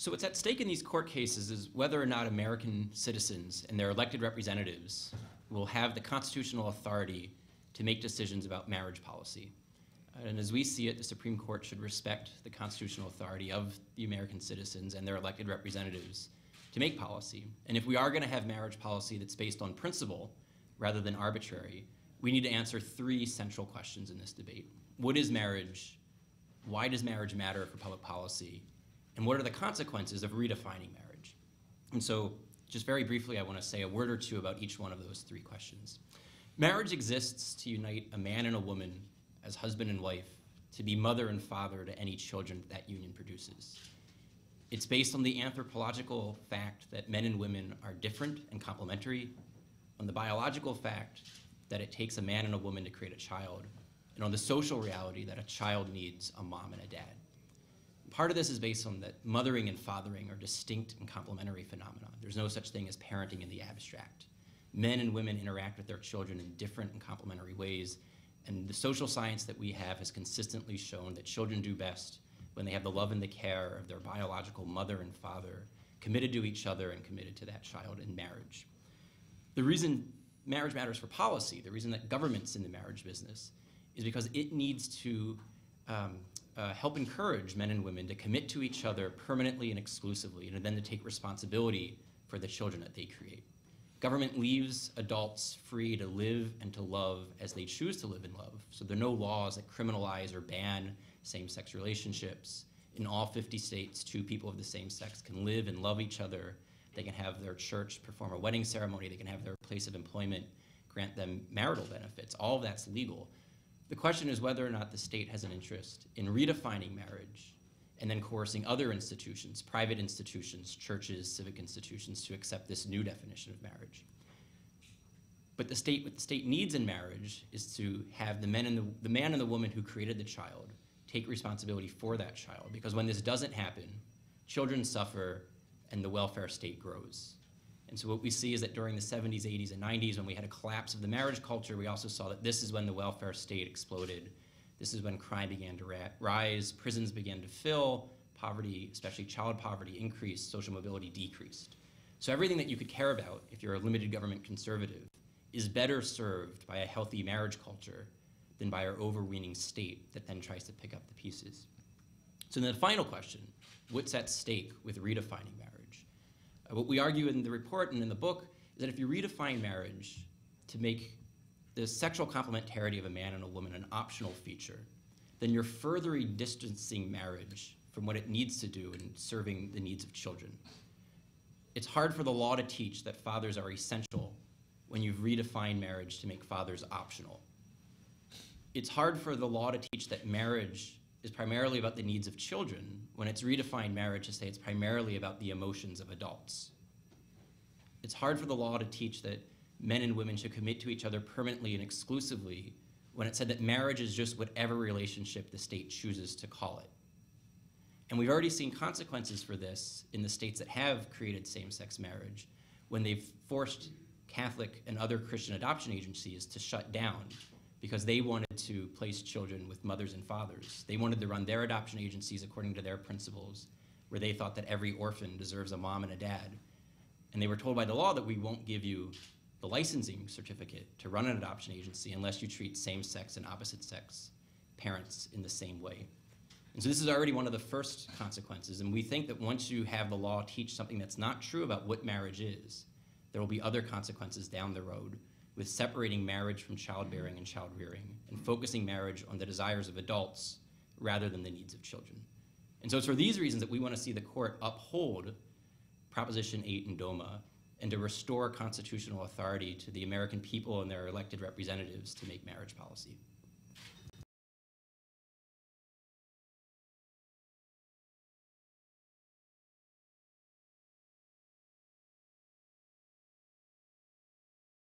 So what's at stake in these court cases is whether or not American citizens and their elected representatives will have the constitutional authority to make decisions about marriage policy. And as we see it, the Supreme Court should respect the constitutional authority of the American citizens and their elected representatives to make policy. And if we are going to have marriage policy that's based on principle rather than arbitrary, we need to answer three central questions in this debate. What is marriage? Why does marriage matter for public policy? And what are the consequences of redefining marriage? And so, just very briefly, I want to say a word or two about each one of those three questions. Marriage exists to unite a man and a woman as husband and wife, to be mother and father to any children that union produces. It's based on the anthropological fact that men and women are different and complementary, on the biological fact that it takes a man and a woman to create a child, and on the social reality that a child needs a mom and a dad. Part of this is based on that mothering and fathering are distinct and complementary phenomena. There's no such thing as parenting in the abstract. Men and women interact with their children in different and complementary ways, and the social science that we have has consistently shown that children do best when they have the love and the care of their biological mother and father, committed to each other and committed to that child in marriage. The reason marriage matters for policy, the reason that government's in the marriage business, is because it needs to help encourage men and women to commit to each other permanently and exclusively, and then to take responsibility for the children that they create. Government leaves adults free to live and to love as they choose to live and love. So there are no laws that criminalize or ban same-sex relationships. In all 50 states, two people of the same sex can live and love each other. They can have their church perform a wedding ceremony. They can have their place of employment grant them marital benefits. All of that's legal. The question is whether or not the state has an interest in redefining marriage and then coercing other institutions, private institutions, churches, civic institutions, to accept this new definition of marriage. But what the state needs in marriage is to have the man and the woman who created the child take responsibility for that child, because when this doesn't happen, children suffer and the welfare state grows. And so what we see is that during the 70s, 80s, and 90s, when we had a collapse of the marriage culture, we also saw that this is when the welfare state exploded. This is when crime began to rise, prisons began to fill, poverty, especially child poverty, increased, social mobility decreased. So everything that you could care about if you're a limited government conservative is better served by a healthy marriage culture than by our overweening state that then tries to pick up the pieces. So then the final question, what's at stake with redefining marriage? What we argue in the report and in the book is that if you redefine marriage to make the sexual complementarity of a man and a woman an optional feature, then you're furthering distancing marriage from what it needs to do in serving the needs of children. It's hard for the law to teach that fathers are essential when you've redefined marriage to make fathers optional. It's hard for the law to teach that marriage is primarily about the needs of children when it's redefined marriage to say it's primarily about the emotions of adults. It's hard for the law to teach that men and women should commit to each other permanently and exclusively when it said that marriage is just whatever relationship the state chooses to call it. And we've already seen consequences for this in the states that have created same-sex marriage when they've forced Catholic and other Christian adoption agencies to shut down because they wanted to place children with mothers and fathers. They wanted to run their adoption agencies according to their principles, where they thought that every orphan deserves a mom and a dad. And they were told by the law that we won't give you the licensing certificate to run an adoption agency unless you treat same-sex and opposite-sex parents in the same way. And so this is already one of the first consequences, and we think that once you have the law teach something that's not true about what marriage is, there will be other consequences down the road with separating marriage from childbearing and child-rearing and focusing marriage on the desires of adults rather than the needs of children. And so it's for these reasons that we want to see the court uphold Proposition 8 in DOMA and to restore constitutional authority to the American people and their elected representatives to make marriage policy.